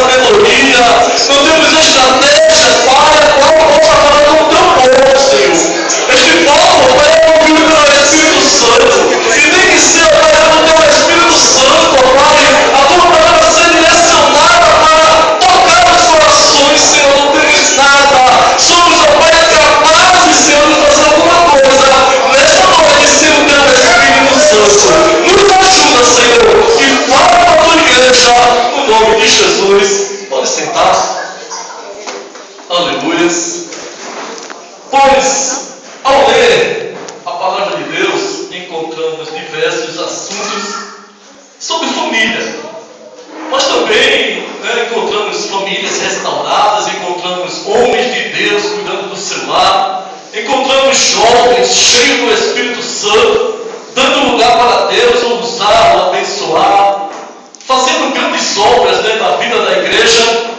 sabedoria, não temos estratégia, Pai, qual falar com o teu povo, Senhor. Este povo, Pai, é ouvido pelo Espírito Santo, e tem que ser, Pai, pelo teu Espírito Santo, Pai, a tua palavra ser direcionada para tocar os corações, Senhor, não temos nada, somos, ó Pai, capazes, Senhor, de fazer alguma coisa, nesta noite, Senhor, o teu Espírito Santo. Nos ajuda, Senhor, e fala para a tua igreja, no nome de Jesus. Pode sentar. Aleluias. Pois, ao ler a palavra de Deus, encontramos diversos assuntos sobre família. Mas também encontramos famílias restauradas, encontramos homens de Deus cuidando do seu lar, encontramos jovens cheios do Espírito Santo, dando lugar para Deus, usar, abençoar, fazendo grandes obras na vida da igreja,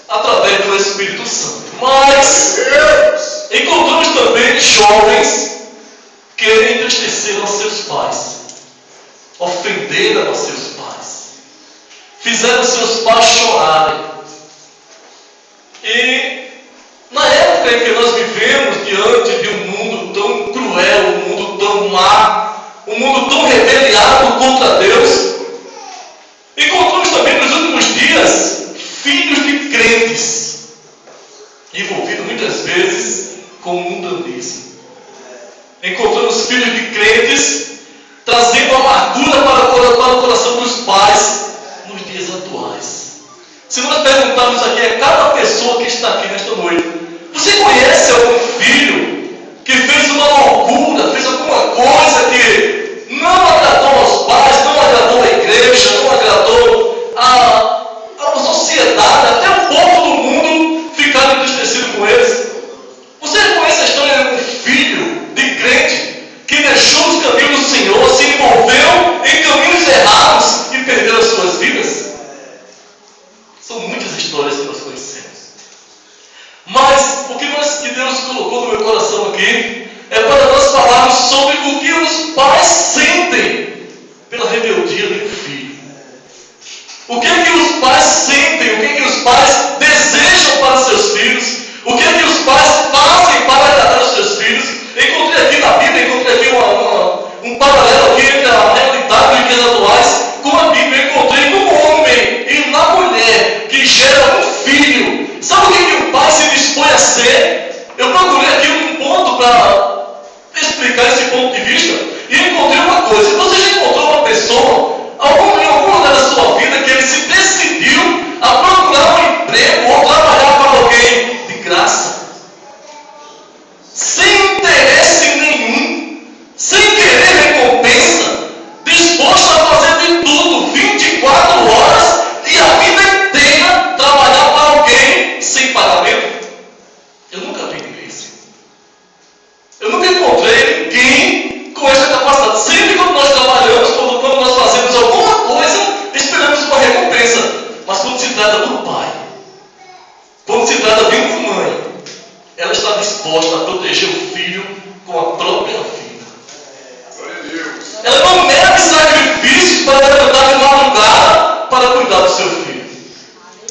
através do Espírito Santo. Mas encontramos também jovens que entristeceram a seus pais, ofenderam a seus pais, fizeram seus pais chorarem. E na época em que nós vivemos, diante de um mundo tão cruel, um mundo tão má, um mundo tão rebeliado contra Deus, encontramos também nos últimos dias filhos de crentes, envolvidos muitas vezes com mundanismo. Encontramos filhos de crentes trazendo amargura para o coração dos pais nos dias atuais. Se nós perguntarmos aqui a cada pessoa que está aqui nesta noite, você conhece algum filho que fez uma loucura, fez alguma coisa que não agradou aos pais, não agradou a igreja, não agradou a sociedade, até o povo do mundo ficaram entristecidos com eles? Você conhece a história de um filho de crente que deixou os caminhos do Senhor, se envolveu em caminhos errados e perdeu as suas vidas? São muitas histórias que nós conhecemos. Mas o que Deus colocou no meu coração aqui é para nós falarmos sobre o que os pais sentem pela rebeldia do filho. O que é que os pais sentem, o que é que os pais desejam para seus filhos, o que é que os pais fazem para agradar os seus filhos. Encontrei aqui na Bíblia, um paralelo aqui entre a realidade dos dias atuais com a Bíblia. Encontrei no homem e na mulher que gera um filho. Sabe o que o pai se dispõe a ser? Eu procurei aqui um ponto para explicar esse ponto de vista e encontrei uma coisa. Você já encontrou uma pessoa, em algum lugar da sua vida, que ele se decidiu a procurar um emprego ou trabalhar para alguém de graça, sem interesse nenhum, sem querer recompensa, disposto a fazer de tudo, 24 horas e a vida inteira trabalhar para alguém sem pagamento? Eu nunca vi ninguém assim. Eu nunca encontrei ninguém com essa capacidade. Sempre quando nós trabalhamos, quando nós fazemos alguma coisa, esperamos uma recompensa. Mas quando se trata do pai, quando se trata de uma mãe, ela está disposta a proteger o filho com a própria vida. Ela não mede sacrifícios para levantar de madrugada para cuidar do seu filho.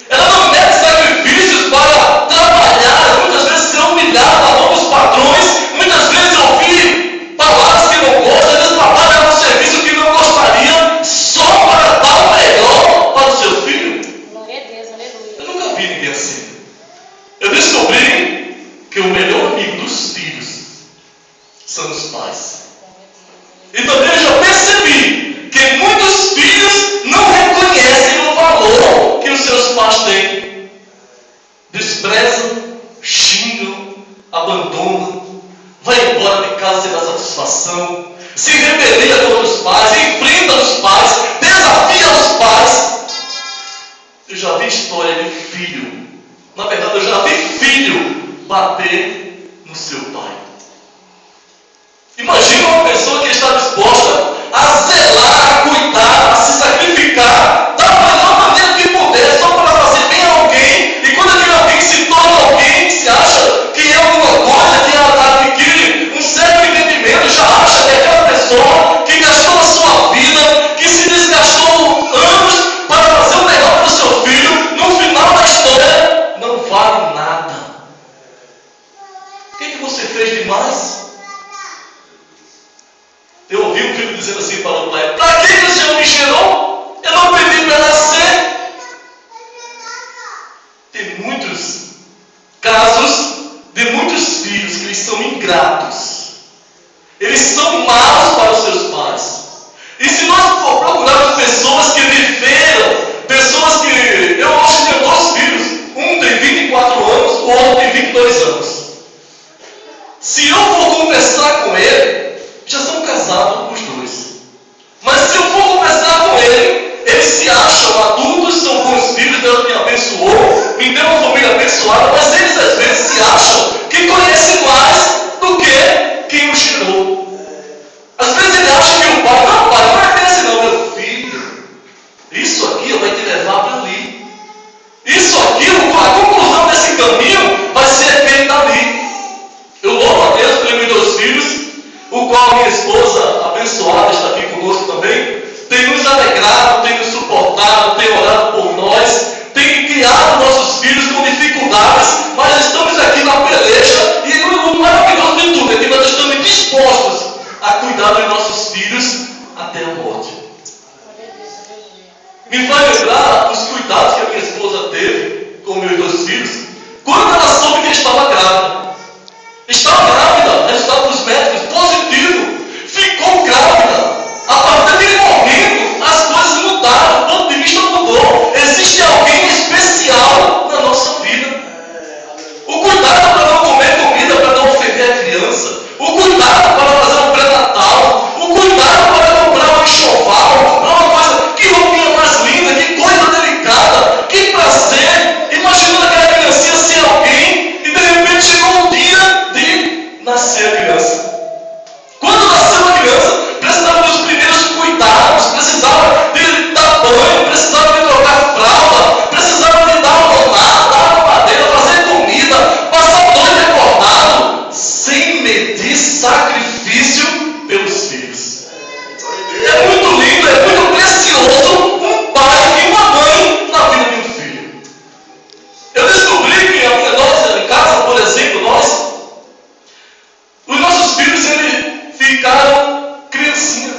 Ela não mede sacrifícios para trabalhar, muitas vezes ser humilhada a novos patrões, muitas vezes ouvir palavras que não gosta, às vezes trabalhar no serviço que não gostaria, só para dar o melhor para o seu filho. Glória a Deus, aleluia. Eu nunca vi ninguém assim. Eu descobri que o melhor amigo dos filhos são os pais. E também eu já percebi que muitos filhos não reconhecem o valor que os seus pais têm. Desprezam, xingam, abandonam, vai embora de casa sem dar satisfação, se rebelia contra os pais, enfrenta os pais, desafia os pais. Eu já vi história de filho, na verdade eu já vi filho bater no seu pai. Imagina uma pessoa que está disposta a zelar, a cuidar, a se sacrificar da melhor maneira que puder, só para fazer bem a alguém, e quando aquele alguém se torna alguém, se acha que é alguma coisa, que ela adquire um certo entendimento, já acha que é aquela pessoa que gastou a sua vida, que se desgastou anos para fazer o melhor para o seu filho, no maus para os seus pais. E se nós for procurarmos pessoas que viveram, pessoas que... Eu hoje tenho 2 filhos, um tem 24 anos, o outro tem 22 anos. Se eu for conversar com ele, já são casados os 2. Mas se eu for conversar com ele, eles se acham adultos, são bons filhos, Deus me abençoou, me deu uma família abençoada, mas eles às vezes se acham que conhecem mais do que quem o gerou. Às vezes ele acha que o pai não é desse não, meu filho. Isso aqui vai te levar para ali. Isso aqui, a conclusão desse caminho vai ser feita ali. Eu louvo a Deus pelos meus 2 filhos, o qual a minha esposa abençoada está aqui conosco também, tem nos alegrado, tem nos suportado, tem orado por nós, tem criado nossos filhos com dificuldades, mas estamos aqui na peleja e o maravilhoso de tudo é que nós estamos dispostos a cuidar dos nossos filhos até a morte. Me faz lembrar os cuidados que a minha esposa teve com meus 2 filhos, quando ela soube que estava grávida. Estava grávida, resultado dos médicos, positivo, ficou grávida. A partir daquele momento, as coisas mudaram, o ponto de vista mudou. Existe alguém especial na nossa vida. O cuidado para não comer comida, para não ofender a criança. O cuidado para fazer um pré-natal. O cuidado para comprar um enxoval, comprar uma coisa, que roupinha mais linda, que coisa delicada, que prazer. Imaginando aquela criancinha ser alguém e de repente chegou um dia de nascer a criança. Quando nasceu a criança, precisava dos primeiros cuidados, precisava de dar banho, precisava de trocar fralda, precisava de dar uma mamada, dar uma madeira, fazer comida, passar a noite acordado, sem medir sacrifício pelos filhos. É muito lindo, é muito precioso um pai e uma mãe na vida de um filho. Eu descobri que nós, em casa, por exemplo, os nossos filhos, eles ficaram criancinha.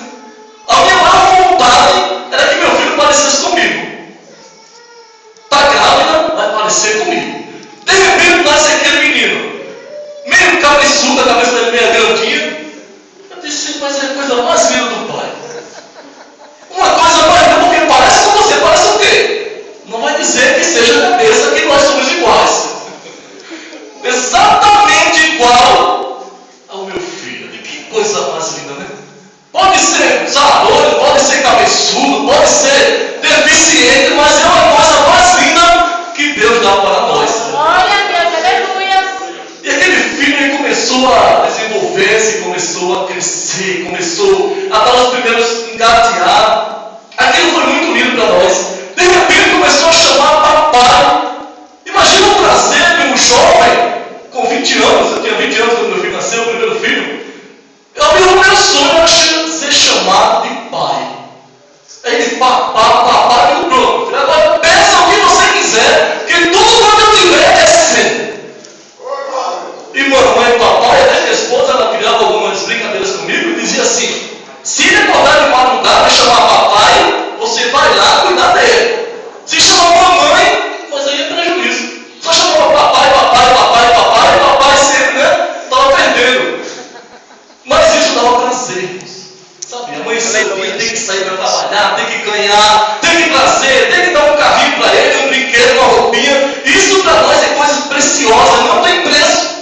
A minha maior vontade era que meu filho parecesse comigo. Está grávida, vai parecer comigo. De repente nasce aquele menino, meio cabeçudo, a cabeça dele meio grandinha. Eu disse, mas é a coisa mais linda do pai. Uma coisa mais linda, porque parece com você, parece o quê? Não vai dizer que seja a cabeça que nós somos iguais. Exatamente igual ao meu filho. E que coisa mais linda, né? Pode ser sardoso, pode ser cabeçudo, pode ser deficiente, mas é uma coisa mais linda que Deus dá para nós. Glória a Deus, aleluia. E aquele filho ele começou a desenvolver-se, começou a crescer, começou a dar os primeiros engatear. Aquilo foi muito lindo para nós. De repente começou a chamar papai. Imagina o prazer de um jovem com 20 anos, eu tinha 20 anos quando meu filho nasceu, o primeiro filho. O meu sonho era ser chamado de pai. Aí ele, papai, eu pronto. Agora peça o que você quiser, que tudo quanto eu tiver é seu. E mamãe e papai, até minha esposa, ela criava algumas brincadeiras comigo e dizia assim, se ele acordar de madrugada e chamar papai, você vai lá cuidar dele. Se chamar mamãe, mas aí é prejuízo. Só chamava papai sempre, né? Estava perdendo. Mas isso dava prazer. Sabe, a mãe cedinha tem que sair para trabalhar, tem que ganhar, tem que trazer, tem que dar um carrinho para ele, um brinquedo, uma roupinha. Isso para nós é coisa preciosa, não tem preço.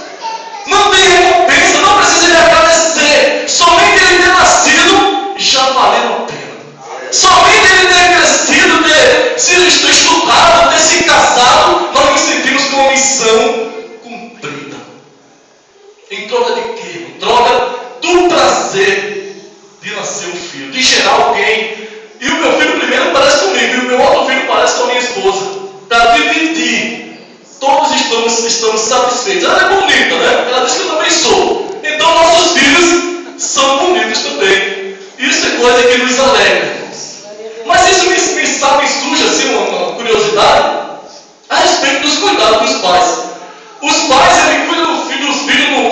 Não tem recompensa, não precisa de agradecer. Somente ele ter nascido já valeu a pena. Somente ele ter crescido, ter sido estudado, ter se casado, nós nos sentimos com uma missão cumprida. Em troca de quê? Em troca do prazer de nascer um filho, de gerar alguém. E o meu filho primeiro parece comigo, e o meu outro filho parece com a minha esposa. Para dividir. Todos estamos satisfeitos. Ela é bonita, né? Ela diz que eu também sou. Então nossos filhos são bonitos também. Isso é coisa que nos alegra. Mas isso me surge assim uma curiosidade a respeito dos cuidados dos pais. Os pais, eles cuidam dos filhos no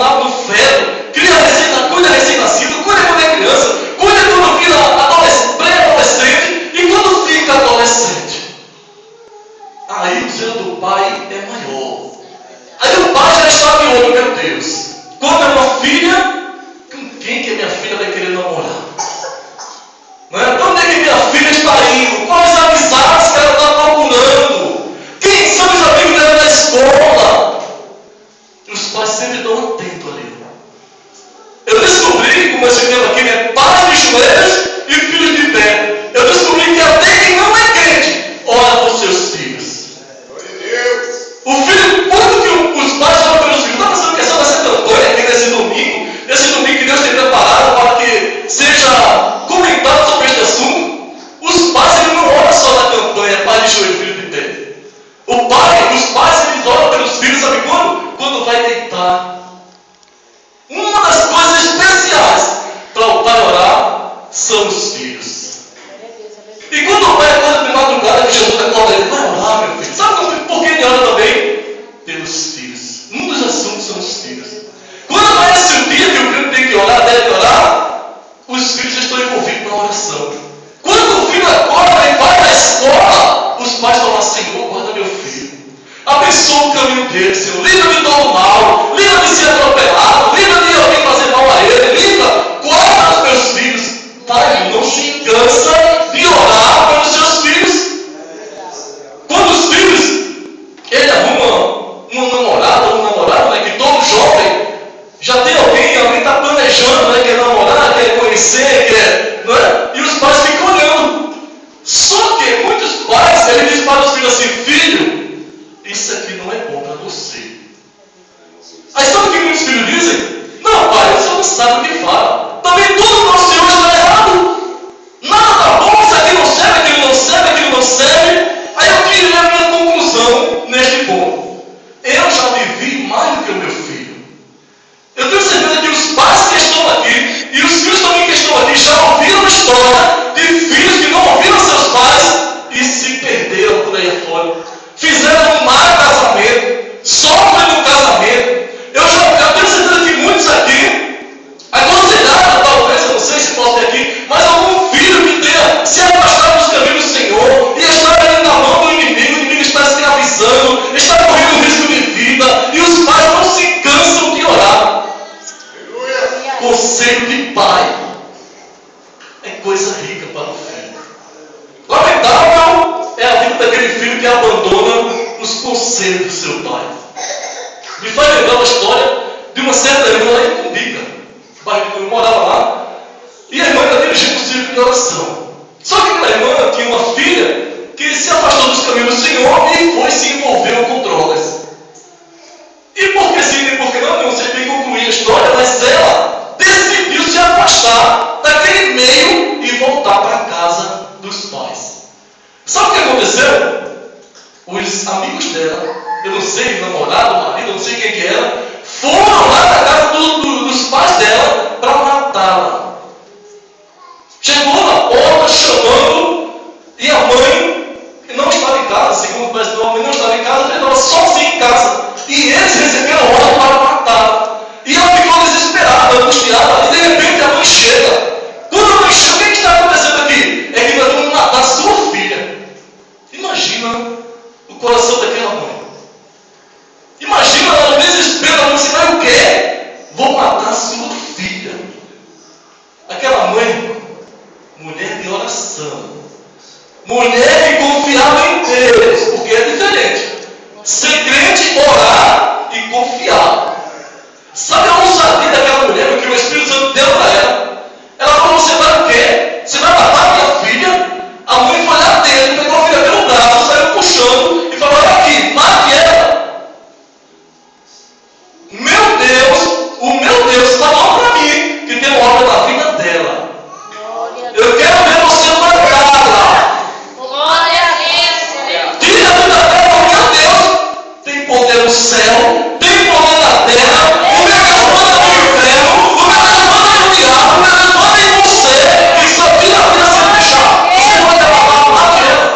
feto, cuida recém-nascido, cuida quando é criança, cuida quando vira pré-adolescente e quando fica adolescente. Aí o zelo do pai é maior. Aí o pai já está de olho, meu Deus. Quando é uma filha, com quem que a minha filha vai querer volta ele, vai orar, meu filho. Sabe por que ele ora também? Pelos filhos. Um dos assuntos são os filhos. Quando aparece o dia que o filho tem que orar, deve orar, os filhos estão envolvidos na oração. Quando o filho acorda e vai à escola, os pais falam, Senhor, guarda meu filho. Abençoa o caminho dele, Senhor. Livra de todo mal. Livra de ser atropelado. Livra de alguém fazer mal a ele. Livra, guarda os meus filhos. Pai, não se cansa de orar pelos seus filhos. Quando os filhos, ele arruma uma namorada ou um namorado, né, que todo jovem já tem alguém está planejando, né, quer namorar, quer conhecer, quer, não é? E os pais ficam olhando. Só que muitos pais, ele diz para os filhos assim, filho, isso aqui não é bom para você. Aí sabe o que muitos filhos dizem? Não, pai, você não sabe o que fala. Também tudo para o Senhor está errado. Nada está bom, isso aqui não serve, aquilo não serve, aquilo não serve. Aí eu tirei a minha conclusão neste ponto. Eu já vivi mais do que o meu filho. Eu tenho certeza que os pais que estão aqui e os filhos também que estão aqui já ouviram história de filhos que não ouviram seus pais e se perderam por aí fora. Fizeram um mau casamento, sofrem no casamento. Eu tenho certeza que muitos aqui aconselharam, talvez, eu não sei se posso ter aqui, mas algum filho que tenha se afastado dos caminhos do Senhor e está ali na mão do inimigo, o inimigo está escravizando, está correndo risco de vida e os pais não se cansam de orar. Conselho de pai é coisa rica para o filho. Lamentável é a vida daquele filho que abandona os conselhos do seu pai. Me faz lembrar uma história de uma certa irmã lá em Cumbica, bairro que eu morava lá, e a irmã era dirigida um círculo de oração. Só que aquela irmã tinha uma filha que se afastou dos caminhos do Senhor e foi se envolver com drogas. E por que sim e por que não sei bem concluir a história, mas ela decidiu se afastar daquele meio e voltar para a casa dos pais. Sabe o que aconteceu? Os amigos dela, eu não sei, namorado, marido, eu não sei quem que era, foram lá na casa dos pais dela para matá-la. Chegou na porta chamando e a mãe, que não estava em casa, segundo parece que a mãe não estava em casa, ela estava sozinha em casa. E eles receberam ordem para matá-la. E ela ficou desesperada, angustiada, e de repente a mãe chega. Quando a mãe chega, o que está acontecendo aqui? É que nós vamos matar a sua filha. Imagina o coração daquela mãe. Imagina ela no desespero, ela disse, vai o quê? Vou matar a sua filha. Aquela mãe, mulher de oração, mulher que confiava em Deus, porque é diferente. Ser crente, orar e confiar. Sabe a ousadia daquela mulher, o que o Espírito Santo deu para ela? Ela falou, você vai o quê? Você vai matar minha filha? A mãe foi lá dentro, pegou a filha pelo braço, saiu puxando e falou, olha aqui, mate ela. O meu Deus falou para mim que tem uma obra na vida dela. Eu quero ver você matá-la. Tira a vida dela, o meu Deus tem poder no céu, tem poder na terra. O meu Deus manda no inferno, o meu Deus manda no diabo, o meu Deus manda em você. E só tira a vida sem deixar. Você vai matar, mate ela.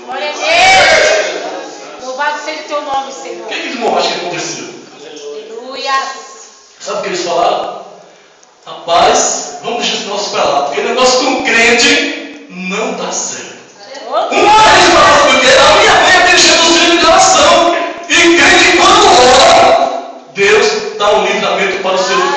Glória a Deus. Louvado seja o teu nome, Senhor. O que eles vão achar que aconteceu? Aleluia. Sabe o que eles falaram? Rapaz, vamos deixar esse negócio para lá, porque o negócio com crente não dá certo. Um deles falou, porque a minha mãe é dirigente do círculo de oração, e crente quando ora, Deus dá um livramento para o seu filho.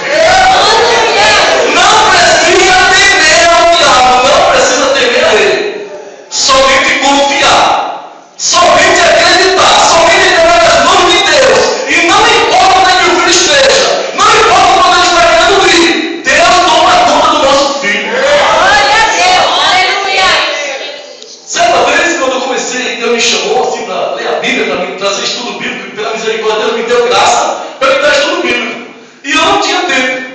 Não precisa temer ao diabo, não precisa temer a ele. Somente confiar, somente acreditar, somente entregar nas mãos de Deus, e não importa onde é que o filho esteja, não importa onde ele está querendo ir, Deus toma conta do nosso filho. Glória a Deus. Aleluia. Certa vez, quando eu comecei, Deus me chamou assim para ler a Bíblia, para me trazer estudo bíblico, e pela misericórdia Deus me deu graça para me dar estudo bíblico. E eu não tinha tempo.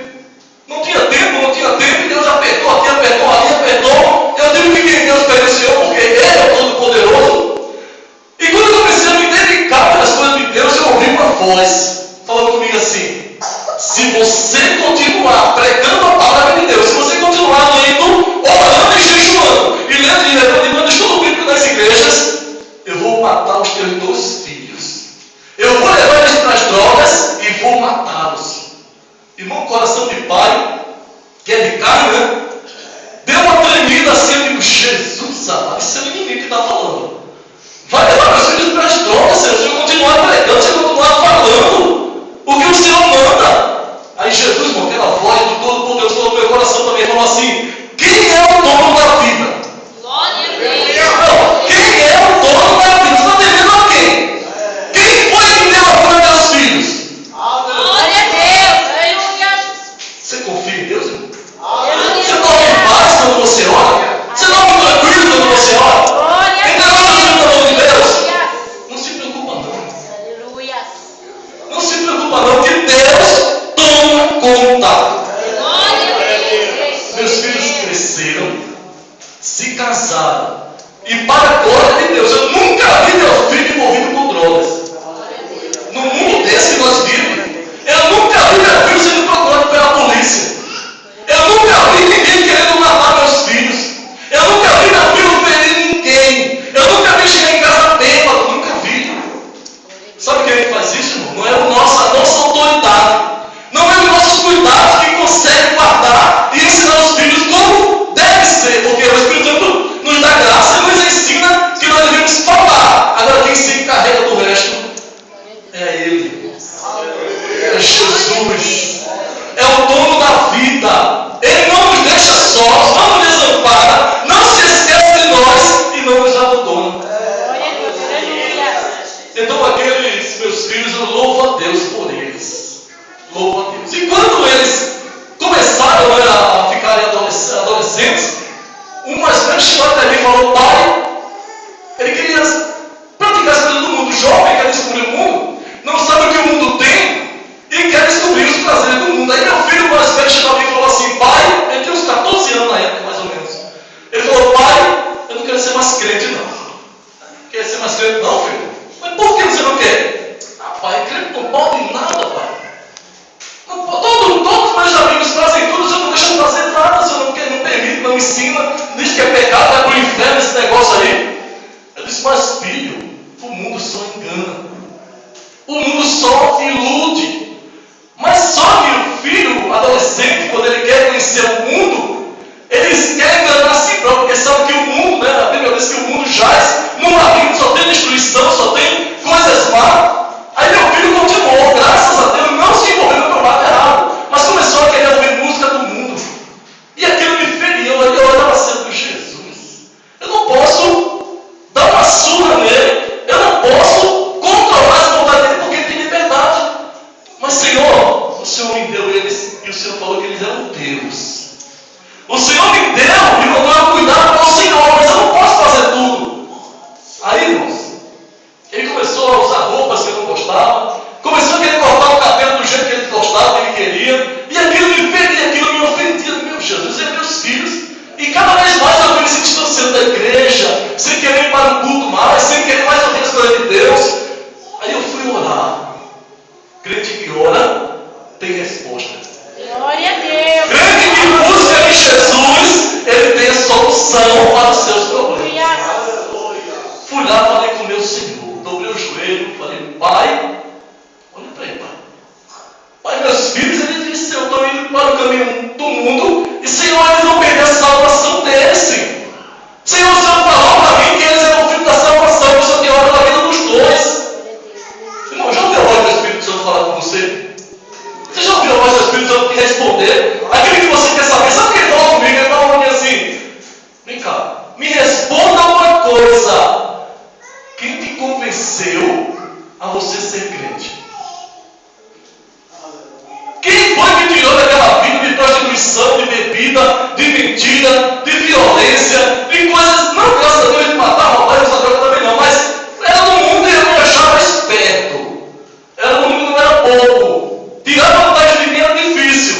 Não tinha tempo, e Deus apertou aqui, apertou ali, apertou. Eu tive que entender os pés do Senhor, porque Ele é o Todo-Poderoso. E quando eu comecei a me dedicar pelas coisas de Deus, eu ouvi uma voz falando comigo assim, se você continuar pregando a palavra de Deus, se você continuar lendo, orando e jejuando, e levando estudo bíblico nas igrejas, eu vou está falando. Vai levar meus filhos para as drogas, Senhor, se eu continuar pregando, se eu continuar falando o que o Senhor manda. Aí Jesus, com aquela voz do Todo-Poderoso, falou no meu coração também, falou assim: quem é o dono da vida? Glória a Deus. Não, quem é o dono da vida? Você está devendo a quem? Quem foi que deu a vida aos seus filhos? Glória a Deus. Aleluia. Você confia em Deus, irmão? Aleluia. Você dorme em paz quando você ora? Você dorme tranquilo quando você ora? Glória a Então, no nome de Deus, Deus. não se preocupa não. Aleluia. Não se preocupa não, que Deus toma conta. Glória a Deus. Meus filhos cresceram, se casaram, e para a glória de Deus, eu nunca vi meu filho envolvido com drogas. No mundo desse que nós vivemos, eu nunca vi meu filho sendo procurado pela polícia. Eu nunca vi ninguém querendo matar meus filhos. Eu nunca vi meu filho ferir ninguém. Eu nunca vi chegar em casa bêbado, nunca vi. Sabe quem é que faz isso, irmão? Não é a nossa autoridade. Não é os nossos cuidados que conseguem guardar e ensinar os filhos como deve ser. Porque o Espírito Santo nos dá graça e nos ensina que nós devemos falar. Agora quem se encarrega do resto é Ele. É Jesus. É o dono da vida. Ele não nos deixa sós, não nos desampara, não se esquece de nós e não nos abandona. Glória a Deus. Aleluia. Então aqueles meus filhos, eu louvo a Deus por eles. Louvo a Deus. E quando eles começaram a ficarem adolescentes, um mais velho chegou até mim e falou: pai, ele queria praticar as coisas do mundo. Jovem quer descobrir o mundo, não sabe o que o mundo tem e quer descobrir os prazeres do mundo. Aí meu filho mais velho chegou a mim e falou assim: pai, ele tinha uns 14 anos na época, mais ou menos. Ele falou: pai, eu não quero ser mais crente não. Quer ser mais crente não, filho? Mas por que você não quer? Ah, pai, crente não pode nada, pai. Não, todos os meus amigos fazem tudo, o senhor não deixa eu fazer nada, o senhor não permite, não ensina, diz que é pecado, vai para o inferno esse negócio aí. Eu disse: mas filho, o mundo só engana. O mundo só ilude. Mas só que o filho adolescente, quando ele quer conhecer o mundo, eles querem enganar a si próprio, porque sabe que o mundo, né, a Bíblia diz que o mundo jaz no maligno, só tem destruição, só tem coisas más. Aí meu filho continuou, graças a Deus, não se envolveu no lado errado, mas começou a querer ouvir música do mundo. E aquilo me feriu. Eu olhava assim: Jesus, eu não posso dar uma surra nele, eu não posso controlar as vontades dele, porque ele tem liberdade. Mas Senhor, o Senhor me deu eles, e o Senhor falou que eles eram teus. O Senhor me deu e mandou eu cuidar com o Senhor, mas eu não posso fazer tudo. Aí, irmãos, ele começou a usar roupas que eu não gostava, começou a querer cortar o cabelo do jeito que ele gostava, que ele queria, e aquilo me feria, aquilo me ofendia. Meu Jesus, é meus filhos. E cada vez mais eu vi se distanciando da igreja, sem querer ir para o culto mais, sem querer mais ouvir as coisas de Deus. Aí eu fui orar. Crente que ora tem resposta. Glória a Deus. Crente que busca em Jesus, ele tem a solução para os seus problemas. Fui lá, falei com o meu Senhor, dobrei o joelho, falei: pai, olha para ele, pai. Pai, meus filhos, eles disseram: eu estou indo para o caminho do mundo, e Senhor, eles vão perder a salvação deles, Senhor. Senhor, o Senhor falou para mim que eles eram filhos da salvação, que o Senhor tem hora da vida dos dois. Irmão, já ouviu a voz do Espírito Santo falar com você? Você já ouviu a voz do Espírito Santo te responder? Aquele que você quer saber, sabe o que ele falou comigo? Ele falou comigo assim: vem cá, me responda uma coisa. Quem te convenceu a você ser crente? Quem foi que tirou daquela vida de prostituição, de bebida, de mentira, de violência, de coisas, não, graças a Deus, de matar, roubar, usar droga também não, mas era no mundo e eu me achava esperto. Era no mundo que não era pouco. Tirar vantagem de mim era difícil.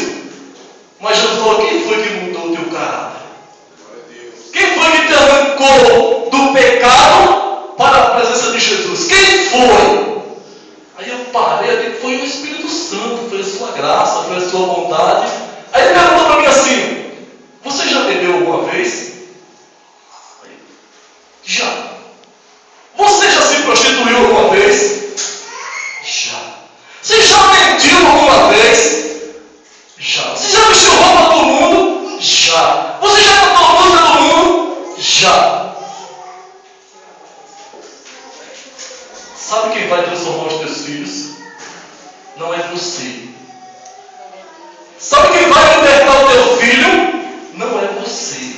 Mas Jesus falou: quem foi que mudou o teu caráter? Quem foi que te arrancou do pecado para a presença de Jesus? Quem foi? Aí eu parei, eu digo: foi o Espírito Santo, foi a sua graça, foi a sua bondade. Aí ele perguntou para mim assim: você já bebeu alguma vez? Já. Você já se prostituiu alguma vez? Já. Você já mentiu alguma vez? Já. Você já vestiu roupa do mundo? Já. Você já cantou música do mundo? Já. Sabe quem vai transformar os teus filhos? Não é você. Sabe quem vai libertar o teu filho? Não é você.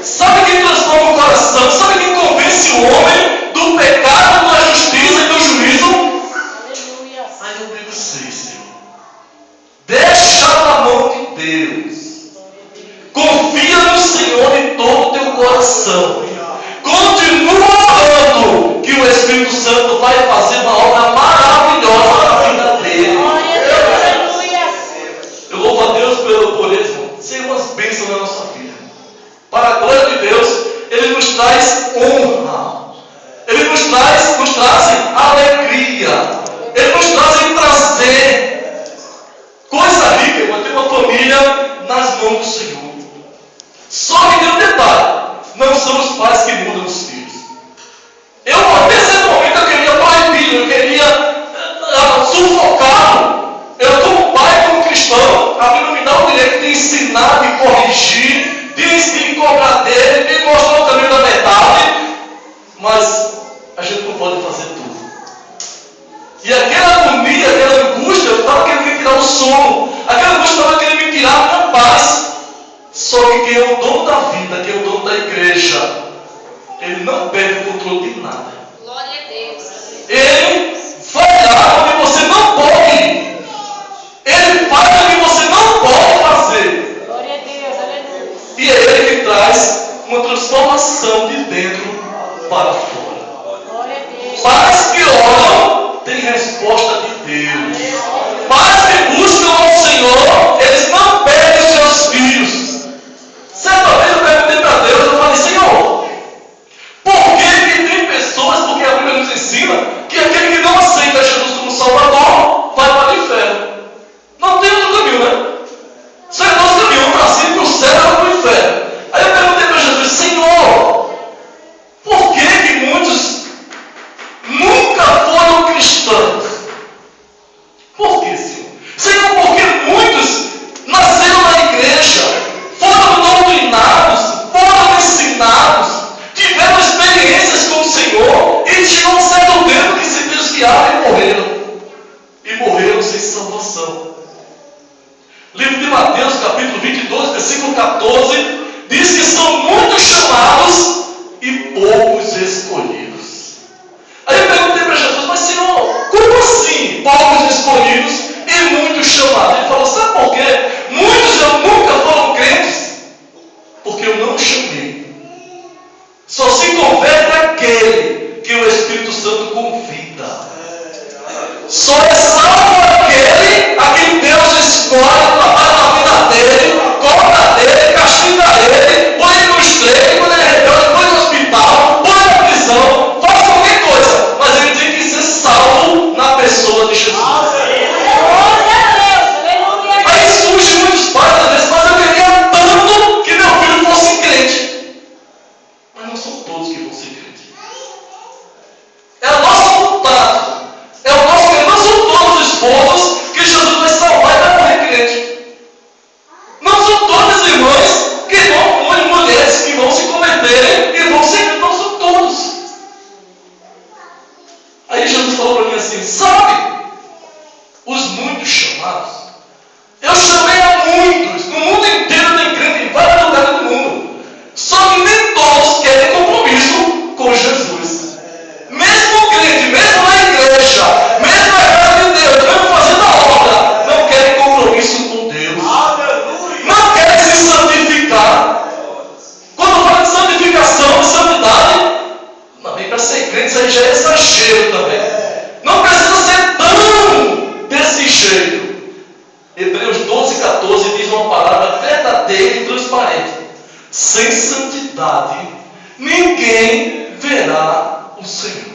Sabe quem transforma o coração? Sabe quem convence o homem do pecado, da justiça e do juízo? Aleluia. Aí eu digo sim, Senhor. Deixa na mão de Deus. Confia no Senhor de todo o teu coração. Continua orando que o Espírito Santo vai fazer uma obra maravilhosa na vida dele. Glória a Deus. Aleluia. Eu louvo a Deus por eles, irmão. Ser umas bênçãos na nossa vida. Para a glória de Deus, Ele nos traz honra. Ele nos traz alegria. Ele nos traz prazer. Coisa rica, irmão, ter uma família nas mãos do Senhor. Só que tem um detalhe. Não são os pais que mudam os filhos. Eu, até certo momento, eu queria proibir, eu queria sufocá-lo. Eu, como pai, como cristão, a Bíblia me dá o direito de ensinar, de corrigir, de cobrar dele, de mostrar o caminho da verdade. Mas a gente não pode fazer tudo. E aquela agonia, aquela angústia, eu estava querendo me tirar o sono. Aquela angústia estava querendo me tirar a minha paz. Só que quem é o dono da vida, quem é o dono da igreja, ele não perde o controle de nada. Glória a Deus. Ele vai lá onde você não pode ir. Ele faz o que você não pode fazer. Glória a Deus. Aleluia. E é ele que traz uma transformação de dentro para fora. Glória a Deus. Pais que oram têm resposta de Deus. Pais que buscam ao Senhor, eles não perdem os seus filhos. Certa vez eu perguntei para Deus, eu falei, Senhor, por que tem pessoas, porque a Bíblia nos ensina, que aquele que não aceita Jesus como Salvador, vai para o inferno. Não tem outro caminho, né? Só é dois caminhos, um para cima, para o céu e para o inferno. Aí eu perguntei para Jesus, Senhor, por que muitos nunca foram cristãos? Por que, Senhor? Senhor, porque muitos nasceram na igreja, foram doutrinados, foram ensinados, tiveram experiências com o Senhor e tinham um certo tempo que se desviaram e morreram. E morreram sem salvação. Livro de Mateus, capítulo 22, versículo 14, diz que são muitos chamados e poucos escolhidos. Aí eu perguntei para Jesus, mas Senhor, como assim poucos escolhidos e muitos chamados? Ele falou, sabe por quê? Muitos nunca foram crentes, porque eu não chamei. Só se converte aquele que o Espírito Santo convida. Só é salvo aquele a quem Deus escolhe, trabalha na vida dele, cobra dele, castiga ele, põe ele no estreito, quando ele é rebelde, põe no hospital, põe na prisão, faz qualquer coisa, mas ele tem que ser salvo na pessoa de Jesus. Aí surgem muitos pais, às vezes, mas eu queria tanto que meu filho fosse crente. Mas não são todos que vão ser crentes. É a nossa vontade. É o nosso querer. Não são todos os esposos que Jesus vai salvar e vai morrer crente. Não são todas as irmãs que vão, mulheres que vão se converterem e vão ser crentes. Não são todos. Aí Jesus falou para mim assim, sabe, os muitos chamados, eu chamei a muitos, no mundo inteiro tem crente em vários lugares do mundo. Só que nem todos querem compromisso com Jesus. Mesmo crente, mesmo na igreja, mesmo na casa de Deus, mesmo fazendo a obra, não querem compromisso com Deus. Não querem se santificar. Quando fala de santificação, de santidade, também para ser crente, isso aí já é exagero também. Não precisa ser tão desse jeito. Hebreus 12:14 diz uma palavra verdadeira e transparente. Sem santidade, ninguém verá o Senhor.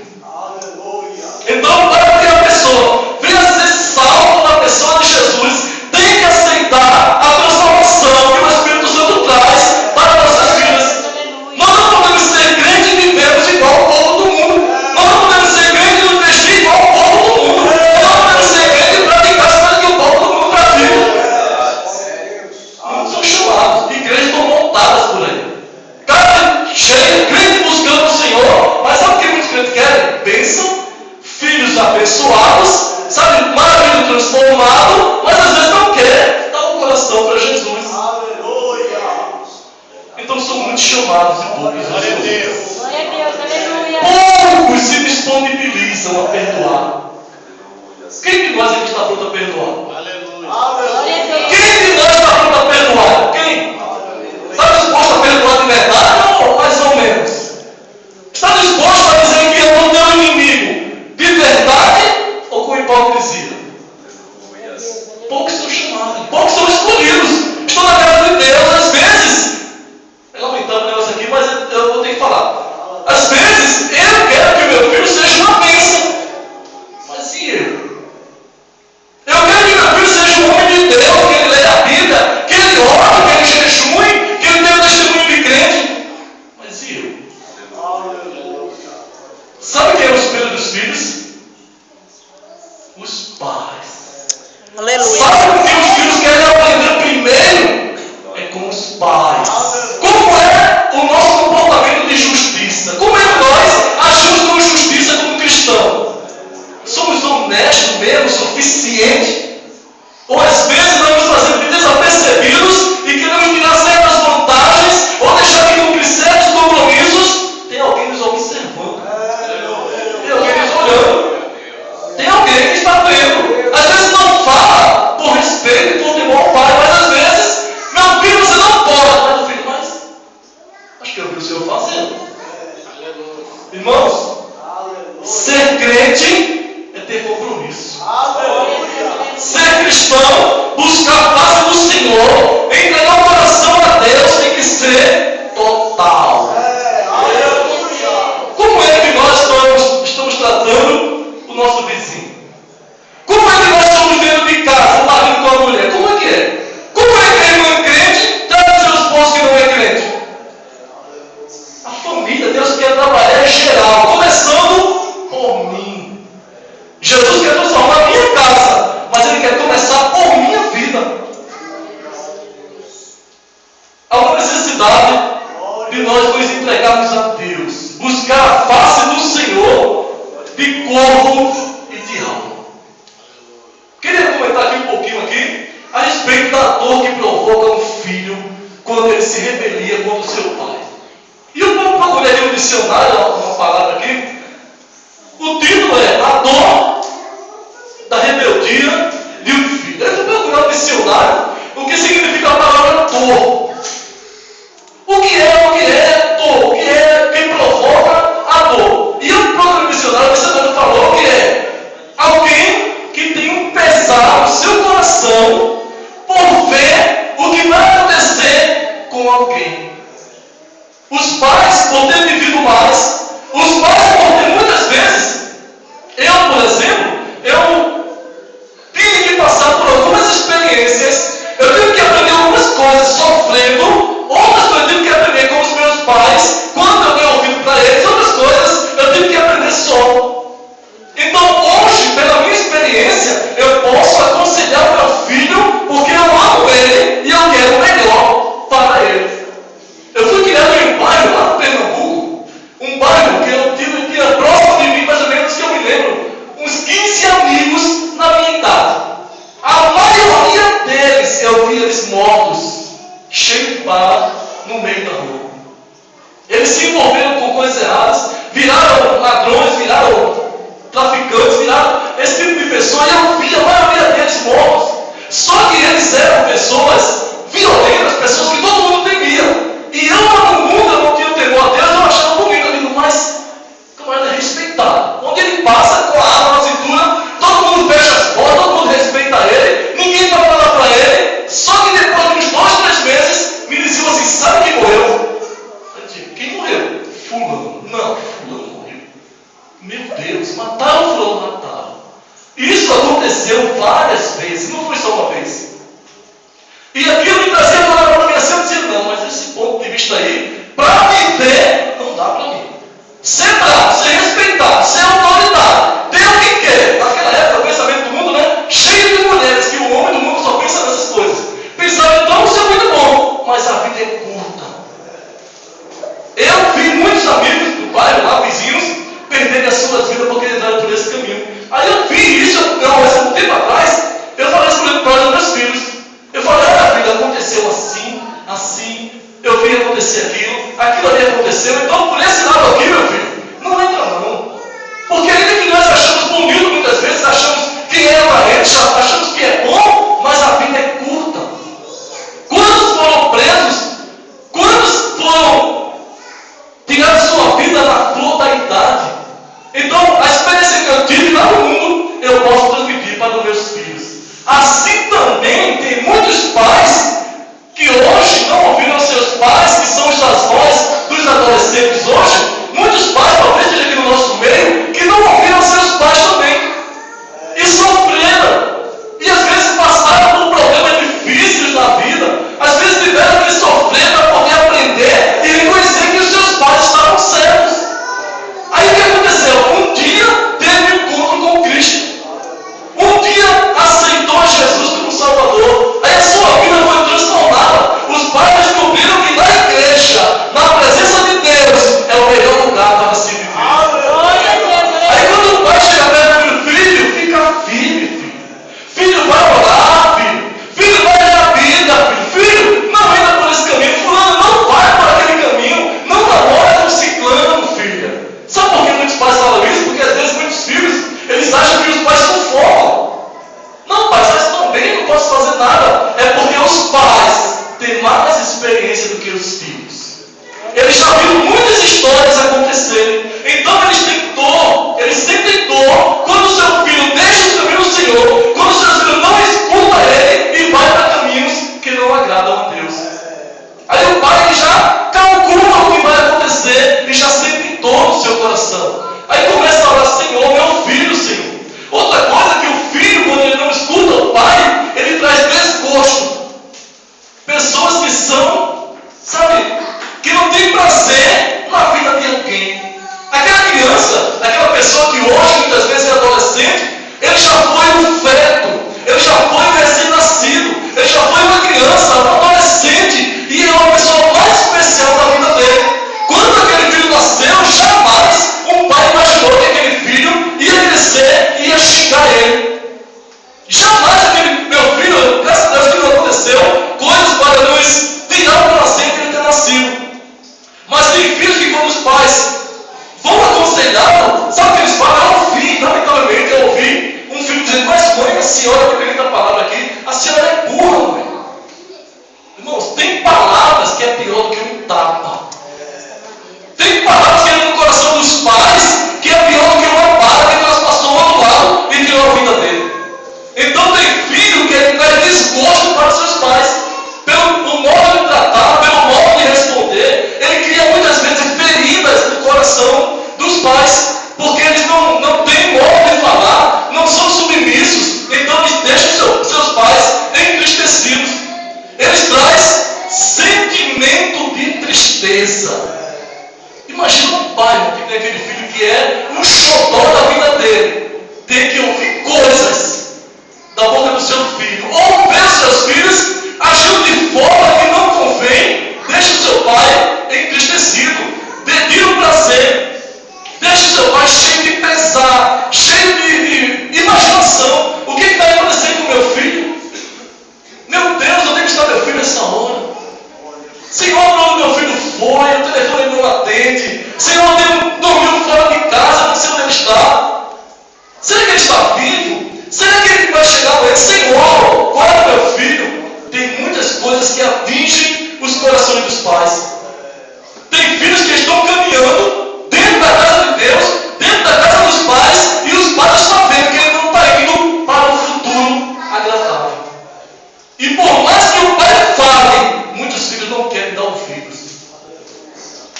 Então, para que a pessoa venha ser salva na pessoa de Jesus, tem que aceitar a transformação que o Espírito Santo traz para nossas vidas. Nós não podemos ser crentes e vivemos igual ao povo do mundo. Nós não podemos ser crentes e nos vestir igual ao povo do mundo. Nós não podemos ser crentes e praticar as coisas que o povo do mundo pratica. Muitos são chamados, igrejas estão montadas por aí. Casa cheia, crente buscando o Senhor, mas sabe o que muitos crentes querem? disponibilizam a perdoar. Quem de nós aqui está pronto a perdoar? Aleluia. Quem de nós está pronto a perdoar? Quem? Está disposto a perdoar de verdade ou mais ou menos? Está disposto a dizer que eu não tenho inimigo de verdade ou com hipocrisia? Poucos são chamados, poucos são escolhidos. Estou na casa de Deus, às vezes. É lamentável o negócio aqui, mas eu vou ter que falar. Às vezes eu quero que meu filho seja uma bênção. Mas e eu? Eu quero que meu filho seja um homem de Deus, que ele leia a Bíblia, que ele ore, que ele jejue, que ele tenha um testemunho de crente. Mas e eu? Sabe quem é o espelho dos filhos? Os pais. Aleluia. Sabe o que os filhos querem aprender primeiro? É com os pais. Como é o nosso comportamento de justiça? Como é que nós agimos com justiça como cristão? Somos honestos mesmo, suficiente? Ou às vezes nós nos fazemos desapercebidos e queremos tirar certas vantagens ou deixar de cumprir certos compromissos? Tem alguém nos observando. Tem alguém nos olhando. Tem alguém que está vendo. Às vezes não fala por respeito, por temor ao pai, mas às vezes, meu filho, você não pode. Mas o filho, mas acho que eu vi o Senhor fazendo. Irmãos, ser crente é ter compromisso. Ser cristão, buscar a paz do Senhor, entregar o coração a Deus, tem que ser total. Como é que nós estamos tratando o nosso vizinho? Como é que nós estamos dentro de casa, o marido com a mulher? Como é que é? Como é que ele não é crente, trata o seu esposo que não é crente? A família, Deus quer trabalhar em geral, começando por mim. Jesus quer transformar a minha casa, mas Ele quer começar por minha vida. Há uma necessidade de nós nos entregarmos a Deus, buscar a face do Senhor de corpo e de alma. Queria comentar aqui um pouquinho a respeito da dor que provoca um filho quando ele se rebelia contra o seu pai. E eu procurei no dicionário uma palavra aqui. O título é A Dor da Rebeldia de um Filho. Eu fui procurar no dicionário o que significa a palavra dor. O que é dor? O que é quem provoca a dor? E eu procurei no dicionário, o dicionário falou que é alguém que tem um pesar no seu coração por ver o que vai acontecer com alguém. Os pais, por ter vivido mais, os pais, por ter muitas vezes, eu, por exemplo, eu tive que passar por algumas experiências, eu tive que aprender algumas coisas sofrendo, outras coisas eu tive que aprender com os meus pais, quando eu dei ouvido para eles, outras coisas eu tive que aprender só. Então hoje, pela minha experiência, eu posso aconselhar meu filho, porque eu amo ele e eu quero o melhor para ele. Eu fui criado em um bairro lá no Pernambuco, um bairro que eu tinha próximo de mim, mais ou menos que eu me lembro, uns 15 amigos na minha idade. A maioria deles, eu vi eles mortos, cheios de bala, no meio da rua. Eles se envolveram com coisas erradas, viraram ladrões, viraram traficantes, viraram esse tipo de pessoa, e eu vi a maioria deles mortos. Só que eles eram pessoas violentas, pessoas que todo mundo temia. E eu, no mundo, eu não tinha temor a Deus, eu achava bonito ali, mas como era respeitado. Onde ele passa com a arma na cintura, todo mundo fecha as portas, todo mundo respeita ele, ninguém vai falar para ele. Só que depois de uns 2, 3 meses, me diziam assim: sabe quem morreu? Eu digo: quem morreu? Fulano. Não, Fulano morreu. Meu Deus, mataram o Fulano, mataram. Isso aconteceu várias vezes, não foi só uma vez. E aquilo me trazia para a minha mente, eu dizia: não, mas esse ponto de vista aí, para viver, não dá para mim. Ser bravo, ser respeitado, ser autoridade, ter o que quer. Naquela época, o pensamento do mundo, né? Cheio de mulheres, que o homem do mundo só pensa nessas coisas. Pensava, então, isso é muito bom, mas a vida é curta. Eu vi muitos amigos do bairro lá, vizinhos, perderem as suas vidas porque entraram por esse caminho. Aí eu vi isso, há um tempo atrás, eu falei isso para os meus filhos. Eu falei: olha, filho, aconteceu assim, eu vi acontecer aquilo ali aconteceu, então acontecendo nada, é porque os pais têm mais experiência do que os filhos. Eles já viram muitas histórias acontecerem. Então ele sempre tentou, quando o seu filho deixa o seu filho no Senhor, quando o seu filho não escuta ele e vai para caminhos que não agradam a Deus. Aí o pai já calcula o que vai acontecer e já sentou no seu coração. Aí começa a orar: Senhor, meu filho, Senhor. Outra coisa que o filho, quando ele não escuta o pai, ele traz desgosto. Pessoas que são, que não tem prazer na vida de alguém. Aquela criança, aquela pessoa que hoje muitas vezes é adolescente, ele já foi um feto, ele já foi um recém-nascido, ele já foi uma criança, um adolescente, e é uma pessoa mais especial da vida dele. Quando aquele filho nasceu, jamais um pai imaginou que aquele filho ia crescer e ia xingar ele. Jamais aquele meu filho, graças a Deus que não aconteceu, coisas para nos tirar o prazer de ele ter nascido. Mas tem filhos que quando os pais vão aconselhar, sabe o que eles falam? Eu ouvi, lamentavelmente eu ouvi um filho dizendo: mas mãe, a senhora, dependendo da palavra aqui, a senhora é burra, mãe. Irmãos, tem palavras que é pior do que um tapa. Tem palavras que entram no coração dos pais que é pior do que uma bala que transpassou o outro lado e tirou a vida dele. Então tem filho que traz desgosto para os seus pais, pelo modo de tratar, pelo modo de responder. Ele cria muitas vezes feridas no coração dos pais, porque eles não têm modo de falar, não são submissos, então eles deixam seus pais entristecidos. Eles trazem sentimento de tristeza. Imagina um pai que tem aquele filho que é um xodó da vida dele, tem que ouvir coisas da boca do seu filho, ou ver seus filhos agindo de forma que não convém, deixa o seu pai entristecido, tira o prazer, deixa o seu pai cheio de pesar, cheio de imaginação. O que está acontecendo com meu filho? Meu Deus, eu tenho que estar meu filho nessa hora. Senhor, onde meu filho foi, o telefone não atende. Senhor, ele dormiu fora de casa, não sei onde ele está. Será que ele está vivo? Será que ele vai chegar com ele? Senhor, guarda meu filho. Tem muitas coisas que atingem os corações dos pais. Tem filhos que estão caminhando dentro da casa de Deus, dentro da casa dos pais, e os pais estão vendo que ele não está indo para um futuro agradável. E por mais que o pai fale, muitos filhos não querem dar ouvidos.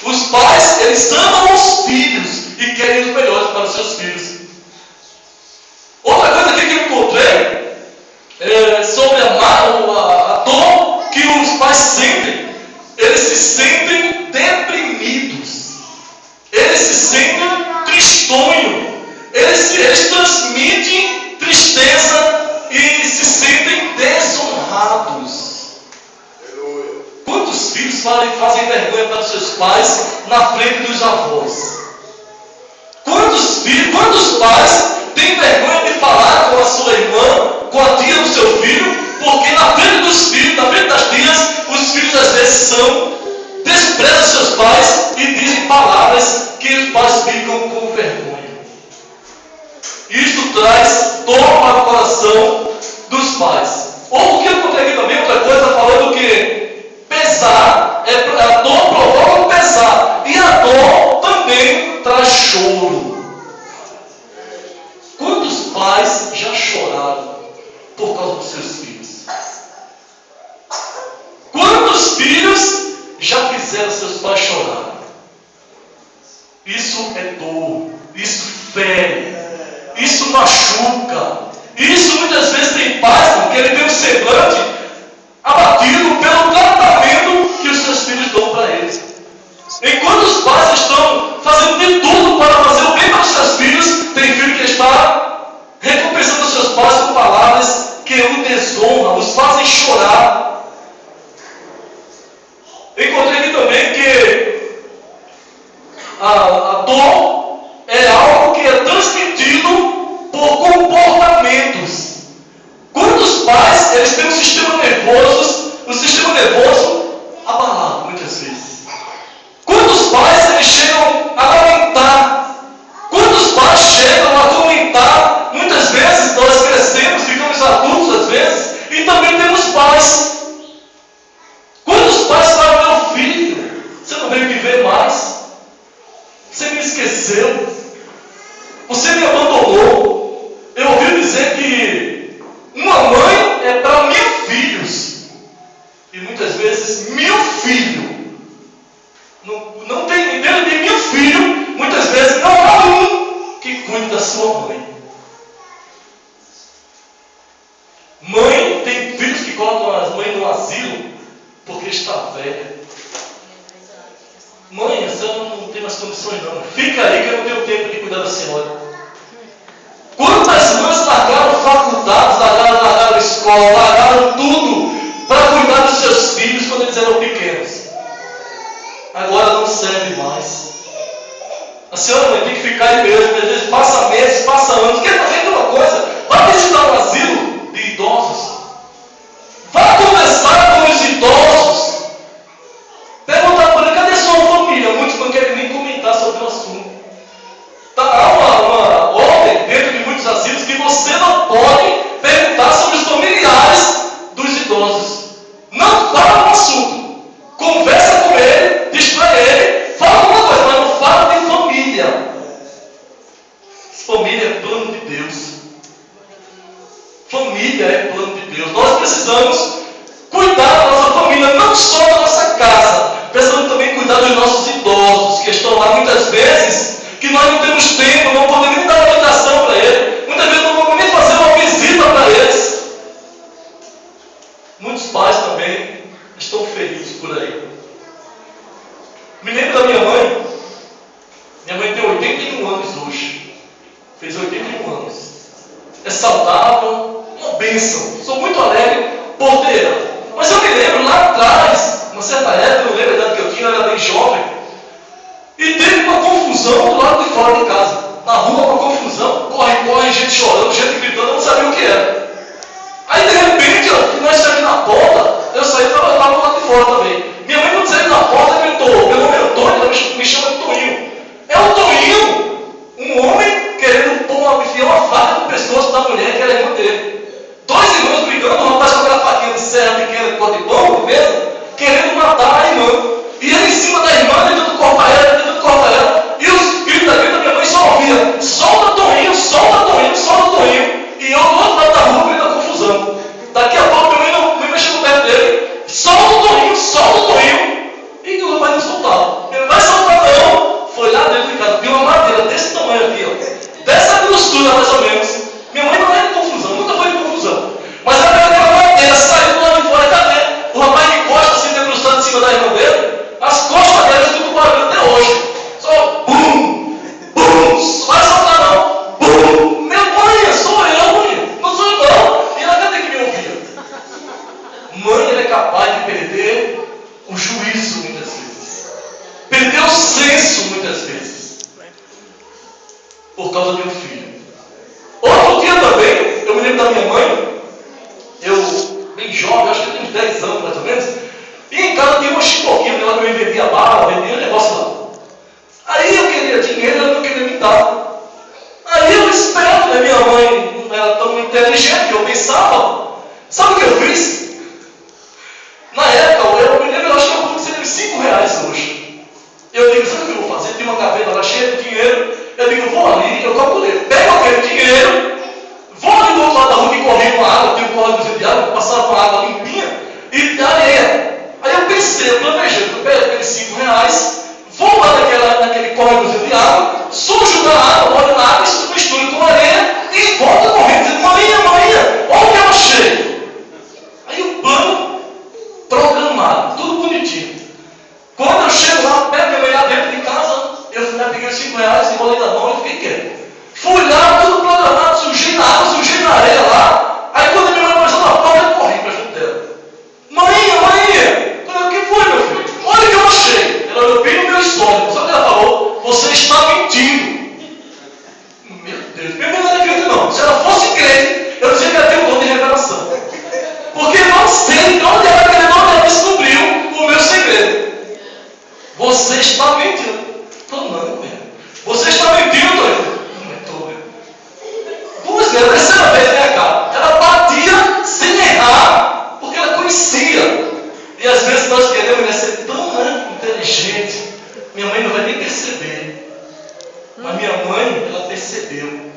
Os pais, eles amam os filhos e querem os melhores para os seus filhos. Outra coisa aqui que eu encontrei sobre a dor que os pais sentem. Eles se sentem deprimidos. Eles se sentem tristonhos. Eles transmitem tristeza e se sentem desonrados. Quantos filhos fazem vergonha para os seus pais na frente dos avós? Quantos pais têm vergonha de falar com a sua irmã, com a tia do seu filho, porque na frente dos filhos, na frente das tias, os filhos às vezes desprezam seus pais e dizem palavras que os pais ficam com vergonha. Isso traz dor para o coração dos pais. Ou o que eu encontrei aqui também, outra coisa, falando que pesar, a dor provoca um pesar, e a dor também traz choro. Quantos pais já choraram por causa dos seus filhos? Quantos filhos já fizeram seus pais chorar? Isso é dor, isso fere, isso machuca. Isso muitas vezes tem pais que ele tem um semblante abatido pelo tratamento que os seus filhos dão para eles. Enquanto os pais estão fazendo de tudo para fazer o bem para os seus filhos, tem filho que está recompensando os seus pais com palavras que o desonram, os fazem chorar. Encontrei aqui também que a dor é algo que é transmitido por comportamentos. Quantos pais, eles têm um sistema nervoso abalado muitas vezes. Quantos pais, eles chegam a lamentar. Quantos pais chegam a comentar. Muitas vezes nós crescemos, ficamos adultos às vezes, e também temos me esqueceu, você me abandonou. Eu ouvi dizer que uma mãe é para 1000 filhos, e muitas vezes 1000 filhos. Não tem dentro de 1000 filhos, muitas vezes não há um que cuide da sua mãe. Mãe, tem filhos que colocam as mães no asilo porque está velha. Mãe, a senhora não tem mais condições não. Fica aí que eu não tenho tempo de cuidar da senhora. Quantas mães largaram faculdades, largaram escola, largaram tudo para cuidar dos seus filhos quando eles eram pequenos? Agora não serve mais. A senhora mãe tem que ficar aí mesmo. Às vezes passa meses, passa anos. Quer fazer uma coisa? Vá visitar um asilo de idosos. Vá conversar com os idosos. Perguntar para ele, cadê sua família? Muitos não querem nem comentar sobre o assunto. Há uma ordem dentro de muitos asilos que você não pode perguntar sobre os familiares dos idosos. Não fala no assunto. Conversa com ele, diz para ele, fala alguma coisa, mas não fala de família. Família é plano de Deus. Família é plano de Deus. Nós precisamos cuidar da nossa família, não só da nossa casa. Precisamos também cuidar dos nossos idosos, que estão lá muitas vezes, que nós não temos tempo, não podemos nem dar uma orientação para eles. Muitas vezes não podemos nem fazer uma visita para eles. Muitos pais também estão feridos por aí. Me lembro da minha mãe. Minha mãe tem 81 anos hoje. Fez 81 anos. É saudável, uma bênção. Sou muito alegre por ter ela. Mas eu me lembro lá atrás, uma certa época, eu lembro a idade que eu tinha, eu era bem jovem, e teve uma confusão do lado de fora de casa. Na rua, uma confusão, corre, gente chorando, gente gritando, eu não sabia o que era. Aí, de repente, nós saímos na porta, eu saí, estava lá do lado de fora também. Minha mãe, quando saiu na porta, gritou, meu nome é Antônio, ela me chama de Toninho. É o Toninho, um homem querendo enfiar uma faca no pescoço da mulher que era irmã dele. 2 irmãos brigando, o rapaz com aquela faquinha de serra pequena de cor de pão, mesmo, querendo matar a irmã. E ele em cima da irmã, tentando cortar ela, e os gritos da minha mãe só ouvia, solta Toninho, solta Toninho, solta Toninho. E eu do outro lado da rua, vendo a confusão. Daqui a pouco, minha mãe chegou perto dele, solta o Toninho, e o rapaz não soltava. Ele não vai soltar não. Foi lá dentro de casa, viu uma madeira desse tamanho aqui, ó, dessa grossura mais ou menos. Minha mãe não era de confusão, nunca foi de confusão. Mas ela pegou aquela madeira, saiu do lado de fora, cadê? O rapaz de costa assim, debruçado em cima da irmã dele, as costas dela ficam barulho até hoje. Só bum, bum, vai soltar não. Bum, minha mãe, sou eu, mãe, não sou eu não. E ela cadê que me ouvia? Mãe, ela é capaz de perder o juízo muitas vezes. Perder o senso muitas vezes. Por causa de um filho. Outro dia também, eu me lembro da minha mãe, eu, bem jovem, acho que eu tinha uns 10 anos mais ou menos, e em casa tinha uma chicoquinha, ela me vendia bala, vendia um negócio lá. Aí eu queria dinheiro, ela não queria me dar. Aí eu esperava, né? Minha mãe não era tão inteligente, eu pensava, sabe o que eu fiz? Na época, eu me lembro, eu acho que eu vou ser R$5 hoje. Eu digo, sabe o que eu vou fazer? Tinha uma gaveta lá cheia de dinheiro. Eu digo, vou ali, eu calculei. Pego aquele dinheiro, vou ali do outro lado da rua que corria com água, tem um córrego de água, passava com água limpinha e areia. Aí eu pensei, eu planejei, eu pego aqueles R$5, vou lá naquele córrego de água, sujo na água, molho na água, misturo com areia e volto correndo, dizendo, mãe, olha o que eu achei. Aí o plano programado, tudo bonitinho. Quando eu chego lá, pego minha mãe lá dentro de casa, eu fui lá, peguei os R$5, enrolei na mão e fiquei quieto. Fui lá, tudo programado, sujei na água, sujei na areia lá. Aí quando minha mãe apareceu na porta, eu corri para junto dela. Mãe, o que foi, meu filho? Olha o que eu achei. Ela olhou bem no meu estômago. Sabe o que ela falou? Você está mentindo. Meu Deus, minha mãe não era crente não. Se ela fosse crente, eu dizia que ela tem um dom de revelação. Porque não sei de onde ela descobriu o meu segredo. Você está mentindo. Estou não, mesmo. Você está mentindo, Tonho? Não estou, mesmo. Duas vezes, a terceira vez, né, cara? Ela batia sem errar, porque ela conhecia. E às vezes nós queremos ser tão inteligente, minha mãe não vai nem perceber. A minha mãe, ela percebeu.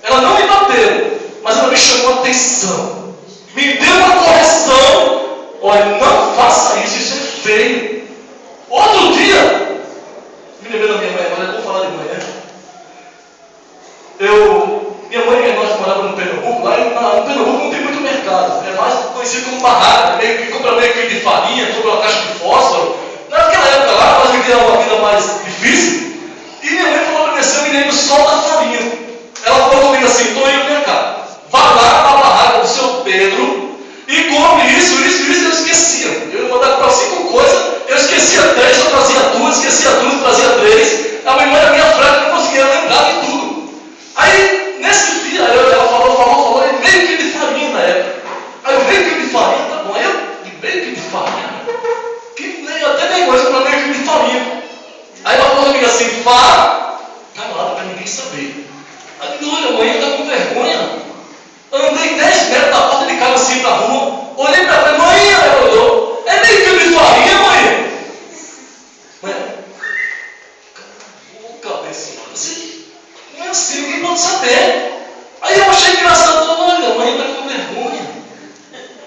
Ela não me bateu, mas ela me chamou a atenção. Me deu uma correção. Olha, não faça isso, isso é feio. Outro dia, me lembrei da minha mãe agora, eu vou falar de mãe, né? Minha mãe e nós morávamos no Pernambuco, lá no Pernambuco não tem muito mercado, é mais conhecido como barraca, meio que compra meio quilo de farinha, compra uma caixa de fósforo. Naquela época lá, nós vivíamos uma vida mais difícil, e minha mãe falou para mim assim, eu me lembro só da farinha. Ela falou comigo assim, estou indo para cá, vá lá na barraca do seu Pedro e compre isso, eu esquecia. Eu ia mandar para 5 coisas, eu esquecia 3, eu trazia 2, esquecia 2, trazia 3. A minha mãe na minha frente não conseguia lembrar de tudo. Aí, nesse dia, ela falou, e meio quilo de farinha na época. Aí eu, meio quilo de farinha, tá bom. Aí eu, meio quilo de farinha? Que nem, até tem coisa para meio quilo de farinha. Aí ela falou comigo assim, vá, calada para ninguém saber. Aí eu, olha, mãe, está com vergonha. Andei 10 metros da porta de casa assim pra rua, olhei para ela, mãe, ela olhou, é meio quilo de farinha, mãe? Mãe, cabeça, assim, não é assim, ninguém pode saber. Aí eu achei engraçado, olha, mãe, está com vergonha.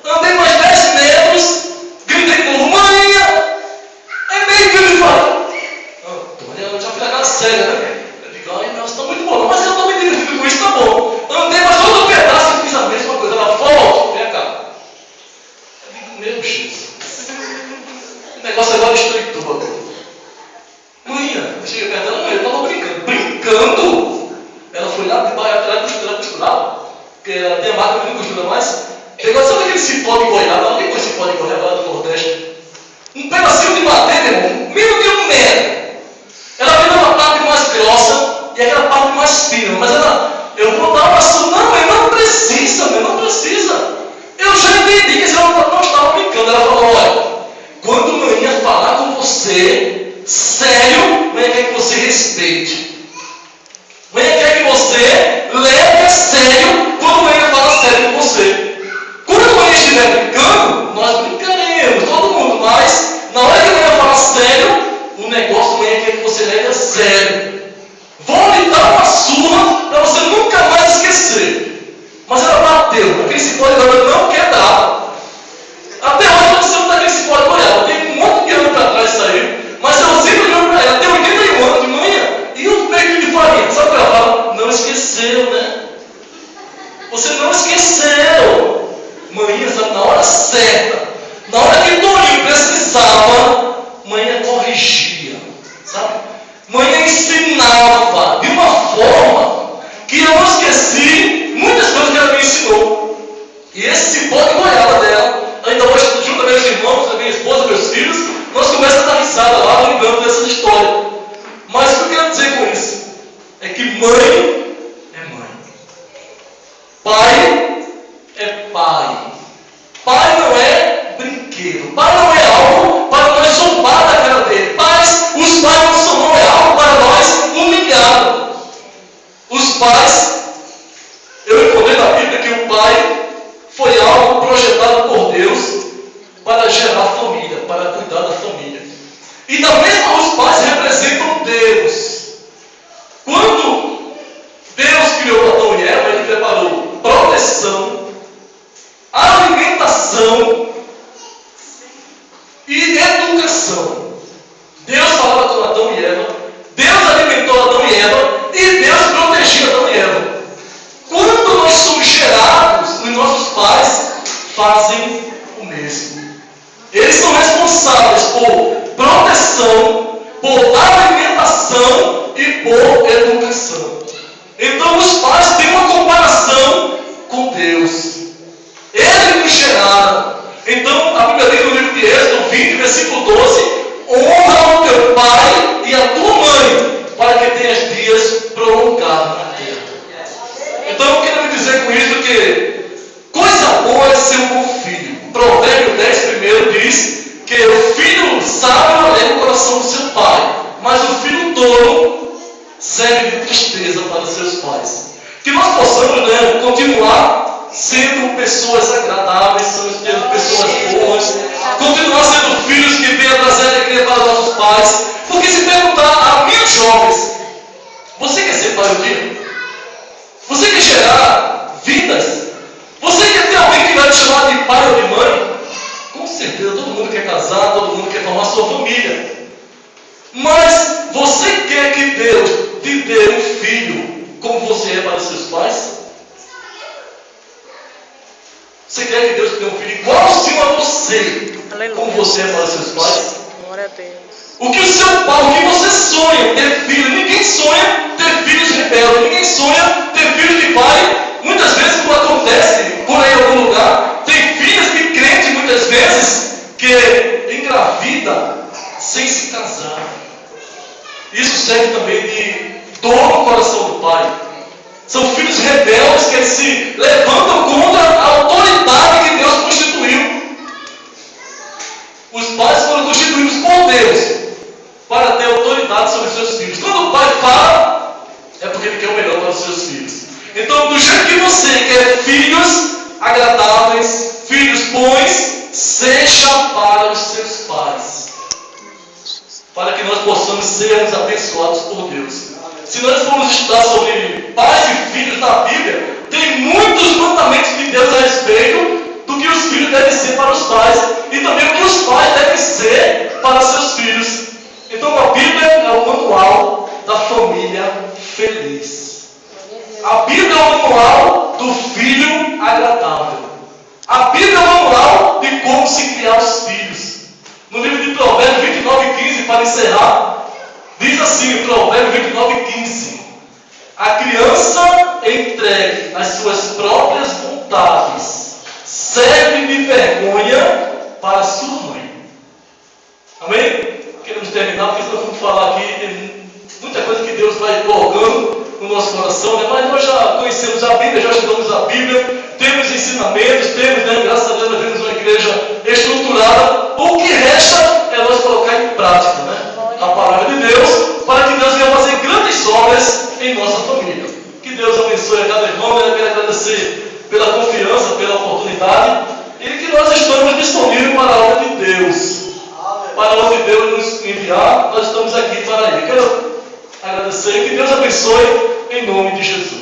Andei mais 10 metros, gritei com mãe, é meio quilo de farinha. Eu já fui aquela séria, né? Eu digo, ai, nossa, está muito bom, mas eu estou me divertindo com isso, tá bom. Andei mais outro pedaço e fiz a mesma coisa. Ela falou, vem cá. Eu digo, meu Jesus, o negócio agora estreitou agora. Mãe, eu cheguei perto dela, eu estava brincando. Brincando? Ela foi lá de baixo, ela costurava, porque ela tem a marca que não costura mais. Pegou, sabe aquele cipó de goiaba? Alguém conhece cipó de goiaba lá do Nordeste? Um pedacinho de madeira, irmão, meio de 1 metro. Ela vira uma parte mais grossa e aquela parte mais fina, mas eu vou dar uma surra, não precisa, não precisa. Eu já entendi que ela não estava brincando. Ela falou, olha, quando mãe ia falar com você, sério, mãe quer que você respeite. Mãe quer que você leve a sério quando mãe fala sério com você. Quando mãe estiver brincando, nós brincaremos, todo mundo, mas na hora que mãe falar sério, o negócio mãe quer que você leve a sério. Vou lhe dar uma surra para você nunca mais esquecer. Mas ela bateu, aquele cipó de goiaba não quer dar. Até hoje você não está aquele cipó de goiaba. Tem um monte de ano para trás isso aí. Mas eu sempre olho para ela, tem 81 anos de manhã. E o meio de farinha? Sabe o que ela fala? Não esqueceu, né? Você não esqueceu. Manhã, sabe, na hora certa. Na hora que Toninho precisava, manhã corrigia. Sabe? Mãe ensinava de uma forma que eu não esqueci muitas coisas que ela me ensinou. E esse cipó de goiaba dela, ainda hoje, junto com meus irmãos, a minha esposa, meus filhos, nós começamos a dar risada lá, lembrando dessa história. Mas o que eu quero dizer com isso? É que mãe é mãe. Pai é pai. Pai não é brinquedo. Pai não é algo para nós zombar da cara dele. Os pais não são não é algo para nós humilhar. Os pais, eu encontrei na Bíblia que o pai foi algo projetado por Deus para gerar família, para cuidar da família. E da mesma os pais representam Deus. Quando Deus criou Adão e Eva, Ele preparou proteção, alimentação e educação. Deus falava com Adão e Eva, Deus alimentou Adão e Eva e Deus protegia Adão e Eva. Quando nós somos gerados, os nossos pais fazem o mesmo. Eles são responsáveis por proteção, por alimentação e por educação. Então os pais têm uma comparação com Deus. Eles nos geraram. Então a Bíblia diz no livro de Êxodo 20, versículo 12: honra o teu pai e a tua mãe, para que tenhas dias prolongados na terra. Então eu quero dizer com isso que coisa boa é ser um bom filho. Provérbio 10 primeiro diz que o filho sábio alegra o coração do seu pai, mas o filho tolo serve de tristeza para os seus pais. Que nós possamos, continuar sendo pessoas agradáveis, sendo pessoas boas, continuar sendo filhos que venham trazer alegria para os nossos pais. Porque se perguntar a minhas jovens, você ser pai um dia? Você quer gerar vidas? Você quer ter alguém que vai te chamar de pai ou de mãe? Com certeza, todo mundo quer casar, todo mundo quer formar sua família. Mas você quer que Deus te dê um filho como você é para os seus pais? Você quer que Deus te dê um filho igualzinho a você, como você é para os seus pais? Glória a Deus. O que o seu pai, o que você sonha ter filho? Ninguém sonha ter filhos rebeldes, ninguém sonha ter filhos de pai. Muitas vezes, como acontece por aí em algum lugar, tem filhas de crente, muitas vezes, que engravida sem se casar. Isso serve também de dor no coração do pai. São filhos rebeldes que eles se levantam contra a autoridade que Deus constituiu. Os pais foram constituídos por Deus para ter autoridade sobre seus filhos. Quando o pai fala, é porque ele quer o melhor para os seus filhos. Então, do jeito que você quer filhos agradáveis, filhos bons, seja para os seus pais. Para que nós possamos sermos abençoados por Deus. Se nós formos estudar sobre pais e filhos na Bíblia, tem muitos mandamentos de Deus a respeito do que os filhos devem ser para os pais e também o que os pais devem ser para seus filhos. Então a Bíblia é o manual da família feliz. A Bíblia é o manual do filho agradável. A Bíblia é o manual de como se criar os filhos. No livro de Provérbios 29:15, para encerrar, diz assim, Provérbios 29:15: a criança entregue às suas próprias vontades serve de vergonha para sua mãe. Amém? Queremos terminar, porque senão vamos falar aqui, tem muita coisa que Deus vai colocando no nosso coração, né? Mas nós já conhecemos a Bíblia, já estudamos a Bíblia, temos ensinamentos, temos, né? Graças a Deus nós temos uma igreja estruturada. O que resta é nós colocar em prática, né? A palavra de Deus, para que Deus venha fazer grandes obras em nossa família. Que Deus abençoe a cada irmão, né? Eu quero agradecer pela confiança, pela oportunidade, e que nós estamos disponíveis para a obra de Deus. Para onde Deus nos enviar, nós estamos aqui para ir. Quero agradecer e que Deus abençoe em nome de Jesus.